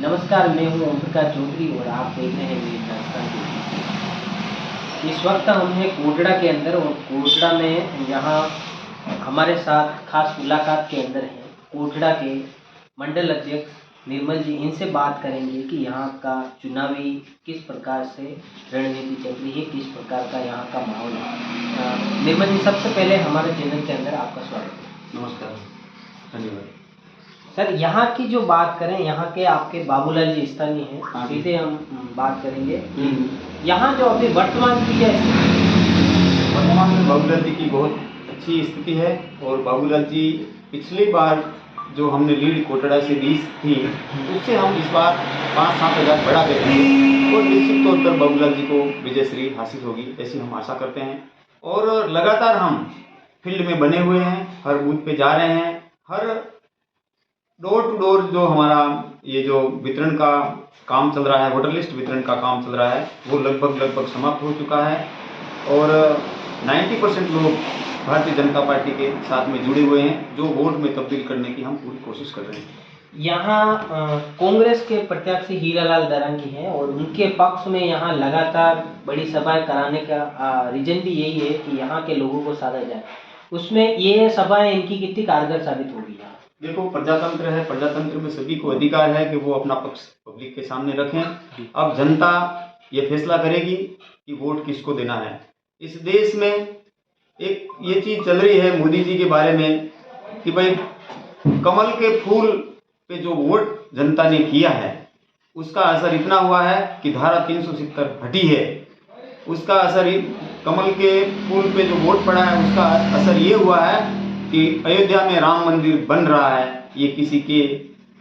नमस्कार, मैं हूँ ओम प्रकाश चौधरी और आप देख रहे हैं वीर राजस्थान टीवी। इस वक्त हम हैं कोटड़ा के अंदर और कोटड़ा में यहाँ हमारे साथ खास मुलाकात के अंदर हैं कोटड़ा के मंडल अध्यक्ष निर्मल जी। इनसे बात करेंगे कि यहाँ का चुनावी किस प्रकार से रणनीति चल रही है, किस प्रकार का यहाँ का माहौल है। निर्मल जी, सबसे पहले हमारे चैनल के अंदर आपका स्वागत है। नमस्कार, धन्यवाद। सर, यहाँ की जो बात करें, यहाँ के आपके बाबूलाल जी स्थानीय हैं, सीधे हम बात करेंगे। यहाँ जो अभी वर्तमान की क्या स्थिति है? वर्तमान में बाबूलाल जी की बहुत अच्छी स्थिति है और बाबूलाल जी पिछली बार जो हमने लीड कोटड़ा से दी थी उससे हम इस बार 5-7 हज़ार बढ़ा गए हैं और निश्चित तौर पर बाबूलाल जी को विजयश्री हासिल होगी ऐसी हम आशा करते हैं। और लगातार हम फील्ड में बने हुए हैं, हर बूथ पे जा रहे हैं, हर डोर टू डोर जो हमारा ये जो वितरण का काम चल रहा है, वोटर लिस्ट वितरण का काम चल रहा है, वो लगभग समाप्त हो चुका है और 90% लोग भारतीय जनता पार्टी के साथ में जुड़े हुए हैं, जो वोट में तब्दील करने की हम पूरी कोशिश कर रहे हैं। यहाँ कांग्रेस के प्रत्याशी हीरालाल दरांगी हैं और उनके पक्ष में यहाँ लगातार बड़ी सभाएं कराने का रीजन भी यही है कि यहाँ के लोगों को साधा जाए। उसमें ये सभाएं इनकी कितनी कारगर साबित होगी? यहाँ देखो, प्रजातंत्र है, प्रजातंत्र में सभी को अधिकार है कि वो अपना पक्ष पब्लिक के सामने रखें। अब जनता ये फैसला करेगी कि वोट किसको देना है। इस देश में एक ये चीज़ चल रही है मोदी जी के बारे में कि भाई कमल के फूल पे जो वोट जनता ने किया है उसका असर इतना हुआ है कि धारा 370 हटी है। उसका असर कमल के फूल पे जो वोट पड़ा है उसका असर ये हुआ है कि अयोध्या में राम मंदिर बन रहा है। ये किसी के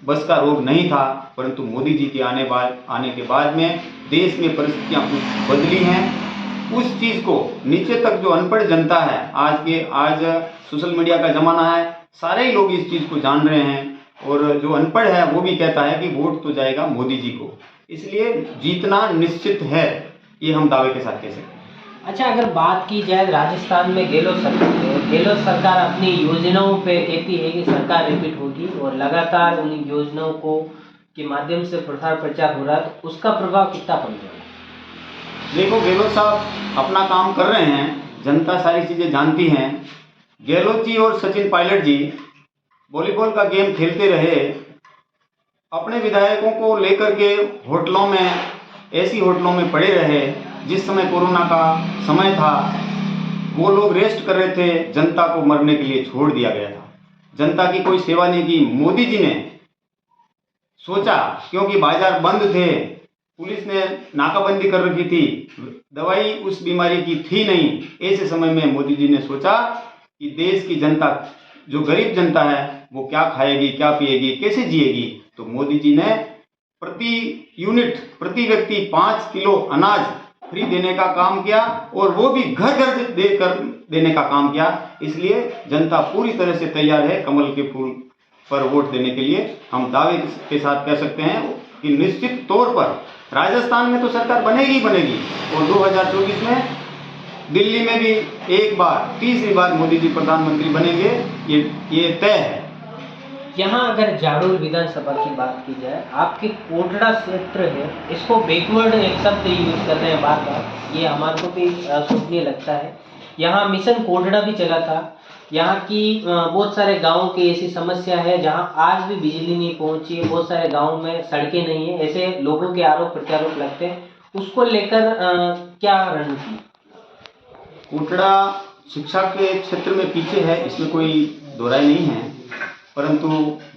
बस का रोग नहीं था, परंतु मोदी जी के आने के बाद में देश में परिस्थितियां कुछ बदली हैं। उस चीज़ को नीचे तक जो अनपढ़ जनता है, आज सोशल मीडिया का ज़माना है, सारे ही लोग इस चीज़ को जान रहे हैं और जो अनपढ़ है वो भी कहता है कि वोट तो जाएगा मोदी जी को। इसलिए जीतना निश्चित है, ये हम दावे के साथ कह सकते हैं। अच्छा, अगर बात की जाए राजस्थान में गहलोत सरकार अपनी योजनाओं पे कहती है कि सरकार रिपीट होगी और लगातार उन योजनाओं को के माध्यम से प्रचार प्रचार हो रहा है, तो उसका प्रभाव कितना पड़ रहा है? देखो, गहलोत साहब अपना काम कर रहे हैं, जनता सारी चीज़ें जानती हैं। गहलोत जी और सचिन पायलट जी वॉलीबॉल का गेम खेलते रहे, अपने विधायकों को लेकर के होटलों में, ऐसी होटलों में पड़े रहे। जिस समय कोरोना का समय था वो लोग रेस्ट कर रहे थे, जनता को मरने के लिए छोड़ दिया गया था। जनता की कोई सेवा नहीं की। मोदी जी ने सोचा, क्योंकि बाजार बंद थे, पुलिस ने नाकाबंदी कर रखी थी, दवाई उस बीमारी की थी नहीं। ऐसे समय में मोदी जी ने सोचा कि देश की जनता, जो गरीब जनता है, वो क्या खाएगी, क्या पिएगी, कैसे जिएगी। तो मोदी जी ने प्रति व्यक्ति 5 किलो अनाज फ्री देने का काम किया और वो भी घर घर देकर देने का काम किया। इसलिए जनता पूरी तरह से तैयार है कमल के फूल पर वोट देने के लिए। हम दावे के साथ कह सकते हैं कि निश्चित तौर पर राजस्थान में तो सरकार बनेगी ही बनेगी और 2024 में दिल्ली में भी एक बार, तीसरी बार मोदी जी प्रधानमंत्री बनेंगे, ये तय है। यहाँ अगर जाडोर विधानसभा की बात की जाए, आपके कोटड़ा क्षेत्र है, इसको बैकवर्ड एक शब्द यूज कर रहे हैं बार बार, ये हमारे को भी शोभनीय लगता है। यहाँ मिशन कोटड़ा भी चला था। यहाँ की बहुत सारे गाँव की ऐसी समस्या है जहाँ आज भी बिजली नहीं पहुँची है, बहुत सारे गाँव में सड़कें नहीं है, ऐसे लोगों के आरोप प्रत्यारोप लगते हैं। उसको लेकर क्या रणनीति? कोटड़ा शिक्षा के क्षेत्र में पीछे है, इसमें कोई दोहराई नहीं है, परंतु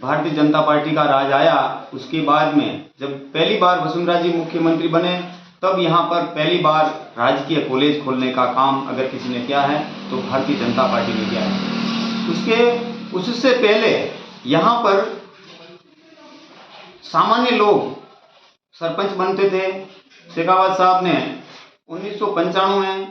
भारतीय जनता पार्टी का राज आया। उसके बाद में जब पहली बार वसुंधरा जी मुख्यमंत्री बने, तब यहाँ पर पहली बार राजकीय कॉलेज खोलने का काम अगर किसी ने किया है तो भारतीय जनता पार्टी ने किया है। उससे पहले यहाँ पर सामान्य लोग सरपंच बनते थे। शेखावत साहब ने 1995 में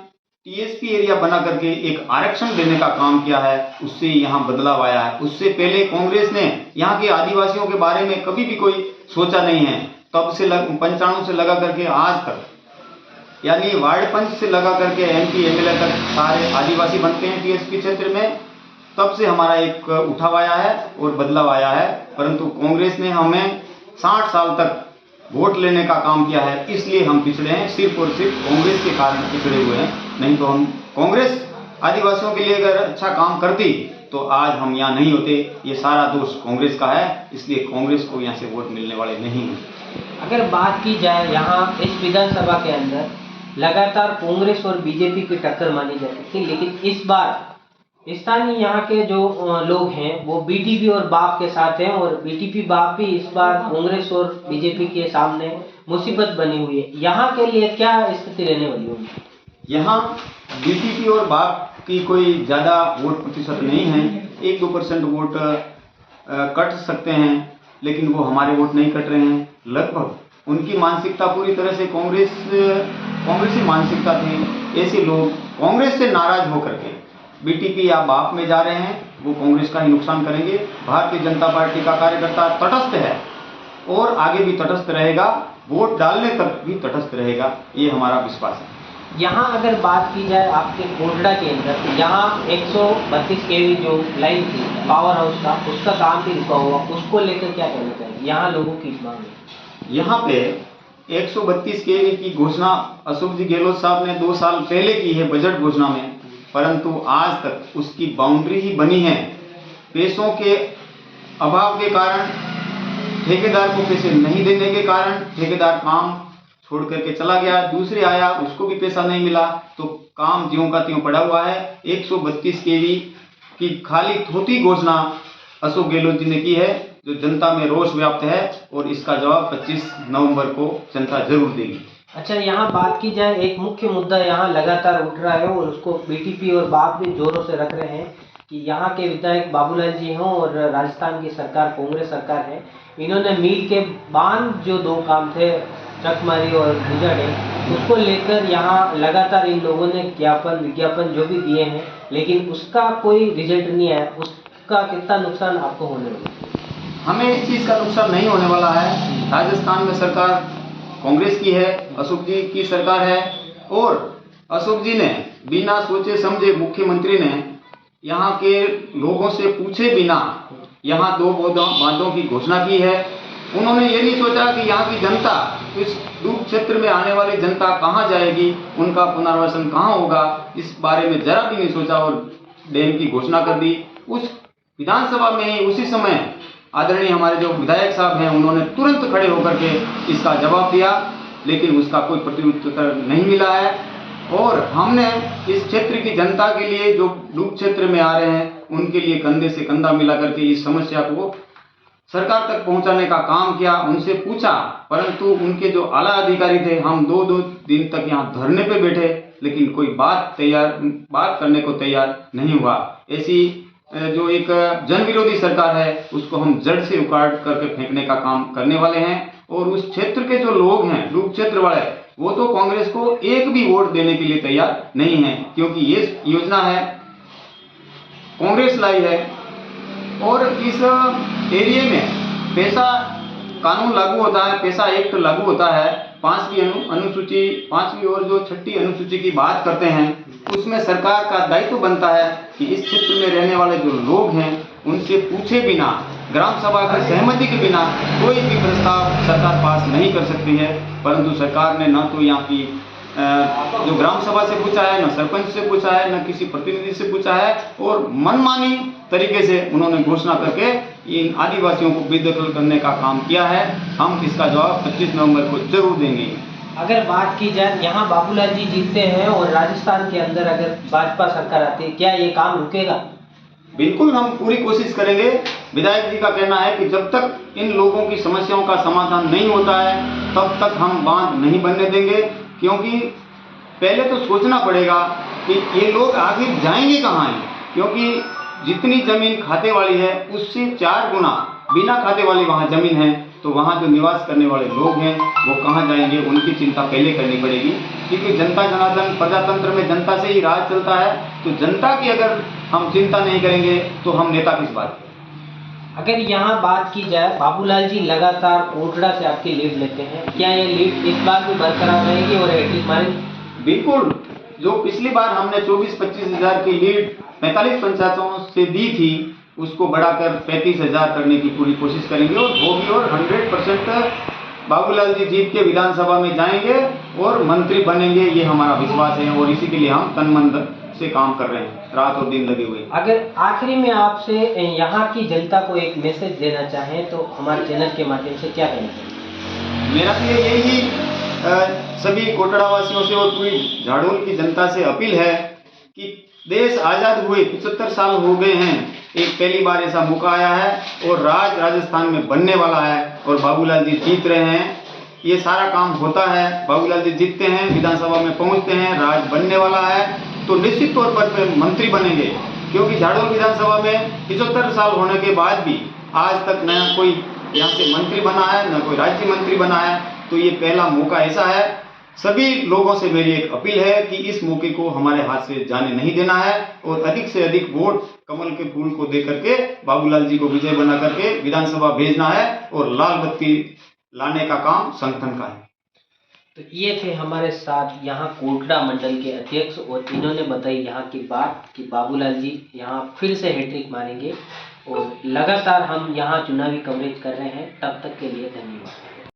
टीएसपी एरिया बना करके एक आरक्षण देने का काम किया है, उससे यहाँ बदलाव आया है। उससे पहले कांग्रेस ने यहाँ के आदिवासियों के बारे में कभी भी कोई सोचा नहीं है। तब से 95 से लगा करके आज तक, यानी वार्ड पंच से लगा करके एमपी एमएलए तक सारे आदिवासी बनते हैं टीएसपी क्षेत्र में। तब से हमारा एक उठाव आया है और बदलाव आया है, परंतु कांग्रेस ने हमें 60 साल तक वोट लेने का काम किया है, इसलिए हम पिछड़े हैं। सिर्फ और सिर्फ कांग्रेस के कारण पिछड़े हुए हैं, नहीं तो हम कांग्रेस आदिवासियों के लिए अगर अच्छा काम करती तो आज हम यहाँ नहीं होते। ये सारा दोष कांग्रेस का है, इसलिए कांग्रेस को यहाँ से वोट मिलने वाले नहीं हैं। अगर बात की जाए यहाँ इस विधानसभा के अंदर लगातार कांग्रेस और बीजेपी की टक्कर मानी जाती थी, लेकिन इस बार स्थानीय यहाँ के जो लोग हैं वो बीटीपी और बाप के साथ हैं और बीटीपी बाप भी इस बार कांग्रेस और बीजेपी के सामने मुसीबत बनी हुई है। यहाँ के लिए क्या स्थिति रहने वाली होगी? यहाँ बीटीपी और बाप की कोई ज़्यादा वोट प्रतिशत नहीं है, 1-2% वोट कट सकते हैं, लेकिन वो हमारे वोट नहीं कट रहे हैं। लगभग उनकी मानसिकता पूरी तरह से कांग्रेसी मानसिकता थी। ऐसे लोग कांग्रेस से नाराज होकर के बीटीपी या बाप में जा रहे हैं, वो कांग्रेस का ही नुकसान करेंगे। भारतीय जनता पार्टी का कार्यकर्ता तटस्थ है और आगे भी तटस्थ रहेगा, वोट डालने तक भी तटस्थ रहेगा, ये हमारा विश्वास है। यहाँ अगर बात की जाए आपके कोटड़ा के अंदर, तो यहाँ 132 kV जो लाइन थी पावर हाउस का, उसका काम भी रुका हुआ, उसको लेकर क्या कहना चाहिए? यहाँ लोगों की मांग है। यहाँ पे 132 kV की घोषणा अशोक जी गहलोत साहब ने 2 साल पहले की है बजट घोषणा में, परंतु आज तक उसकी बाउंड्री ही बनी है। पैसों के अभाव के कारण, ठेकेदार को पैसे नहीं देने के कारण ठेकेदार काम छोड़ करके चला गया, दूसरे आया उसको भी पैसा नहीं मिला, तो काम ज्यों का त्यों पड़ा हुआ है। 132 kV की खाली थोथी घोषणा अशोक गहलोत जी ने की है, जो जनता में रोष व्याप्त है और इसका जवाब 25 नवंबर को जनता जरूर देगी। अच्छा, यहाँ बात की जाए, एक मुख्य मुद्दा यहाँ लगातार उठ रहा है और उसको बीटीपी और बाप भी जोरों से रख रहे हैं कि यहाँ के विधायक बाबूलाल जी हों और राजस्थान की सरकार कांग्रेस सरकार है, इन्होंने मील के बांध जो 2 काम थे चकमारी और गुजड़े, उसको लेकर यहाँ लगातार इन लोगों ने विज्ञापन जो भी दिए हैं, लेकिन उसका कोई रिजल्ट नहीं आया। उसका कितना नुकसान आपको होने वाला है? हमें इस चीज़ का नुकसान नहीं होने वाला है। राजस्थान में सरकार कांग्रेस की है, अशोक जी की सरकार है, और अशोक जी ने बिना सोचे समझे, मुख्यमंत्री ने यहाँ के लोगों से पूछे बिना यहाँ 2 बांधों की घोषणा की है। उन्होंने ये नहीं सोचा कि यहाँ की जनता, इस डूब क्षेत्र में आने वाली जनता कहाँ जाएगी, उनका पुनर्वासन कहाँ होगा, इस बारे में जरा भी नहीं सोचा और डैम की घोषणा कर दी। उस विधानसभा में ही उसी समय आदरणीय हमारे जो विधायक साहब हैं, उन्होंने तुरंत खड़े होकर के इसका जवाब दिया, लेकिन उसका कोई प्रत्युत्तर नहीं मिला है। और हमने इस क्षेत्र की जनता के लिए, जो डूब क्षेत्र में आ रहे हैं, उनके लिए कंधे से कंधा मिला करके इस समस्या को सरकार तक पहुंचाने का काम किया। उनसे पूछा, परंतु उनके जो आला अधिकारी थे, हम 2 दिन तक यहाँ धरने पे बैठे, लेकिन कोई बात करने को तैयार नहीं हुआ। ऐसी जो एक जन विरोधी सरकार है, उसको हम जड़ से उखाड़ करके फेंकने का काम करने वाले हैं। और उस क्षेत्र के जो लोग हैं, डूब क्षेत्र वाले, वो तो कांग्रेस को एक भी वोट देने के लिए तैयार नहीं है, क्योंकि ये योजना है कांग्रेस लाई है। और इस एरिया में पैसा कानून लागू होता है, पैसा एक्ट लागू होता है, 5वीं अनुसूची, 5वीं और जो 6ठी अनुसूची की बात करते हैं, उसमें सरकार का दायित्व बनता है कि इस क्षेत्र में रहने वाले जो लोग हैं, उनसे पूछे बिना, ग्राम सभा की सहमति के बिना कोई भी प्रस्ताव सरकार पास नहीं कर सकती है। परंतु सरकार ने न तो यहाँ की जो ग्राम सभा से पूछा है, न सरपंच से पूछा है, न किसी प्रतिनिधि से पूछा है, और मनमानी तरीके से उन्होंने घोषणा करके इन आदिवासियों को बेदखल करने का काम किया है। हम इसका जवाब 25 नवंबर को जरूर देंगे। अगर बात की जाए, यहाँ बाबूलाल जी जीतते हैं और राजस्थान के अंदर अगर भाजपा सरकार आती है, क्या ये काम रुकेगा? बिल्कुल, हम पूरी कोशिश करेंगे। विधायक जी का कहना है कि जब तक इन लोगों की समस्याओं का समाधान नहीं होता है, तब तक हम बांध नहीं बनने देंगे, क्योंकि पहले तो सोचना पड़ेगा कि ये लोग आगे जाएंगे कहाँ हैं, क्योंकि जितनी जमीन खाते वाली है, उससे 4 गुना बिना खाते वाली वहाँ जमीन है। तो वहाँ जो निवास करने वाले लोग हैं, वो कहाँ जाएंगे, उनकी चिंता पहले करनी पड़ेगी, क्योंकि जनता जनार्दन, प्रजातंत्र में जनता से ही राज चलता है। तो जनता की अगर हम चिंता नहीं करेंगे, तो हम नेता किस बात के? अगर यहाँ बात की जाए, बाबूलाल जी लगातार कोटड़ा से आपकी लीड लेते हैं, क्या ये लीड इस बार भी बरकरार रहेगी और हैट्रिक मारेगी? बिल्कुल, जो पिछली बार हमने 24-25 हज़ार की लीड 45 पंचायतों से दी थी, उसको बढ़ाकर 35,000 करने की पूरी कोशिश करेंगे और होगी, और 100% बाबूलाल जी जीत के विधानसभा में जाएंगे और मंत्री बनेंगे, ये हमारा विश्वास है। और इसी के लिए हम तन मन धन से काम कर रहे हैं, रात और दिन लगे हुए हैं। अगर आखिरी में आपसे यहाँ की जनता को एक मैसेज देना चाहें तो हमारे चैनल के माध्यम से क्या कहना चाहिए? मेरा तो यही सभी कोटड़ा वासियों से और पूरी झाड़ोल की जनता से अपील है कि देश आज़ाद हुए 75 साल हो गए हैं, एक पहली बार ऐसा मौका आया है और राज राजस्थान में बनने वाला है और बाबूलाल जी जीत रहे हैं। ये सारा काम होता है, बाबूलाल जी जीतते हैं, विधानसभा में पहुंचते हैं, राज बनने वाला है, तो निश्चित तौर पर मंत्री बनेंगे। क्योंकि झाड़ोल विधानसभा में 75 साल होने के बाद भी आज तक न कोई यहाँ से मंत्री बना है, न कोई राज्य मंत्री बना है, तो ये पहला मौका ऐसा है। सभी लोगों से मेरी एक अपील है कि इस मौके को हमारे हाथ से जाने नहीं देना है और अधिक से अधिक वोट कमल के फूल को दे करके बाबूलाल जी को विजय बना करके विधानसभा भेजना है और लाल बत्ती लाने का काम संगठन का है। तो ये थे हमारे साथ यहाँ कोटड़ा मंडल के अध्यक्ष और इन्होंने बताई यहाँ की बात कि बाबूलाल जी यहाँ फिर से हैट्रिक मारेंगे और लगातार हम यहाँ चुनावी कवरेज कर रहे हैं। तब तक के लिए धन्यवाद।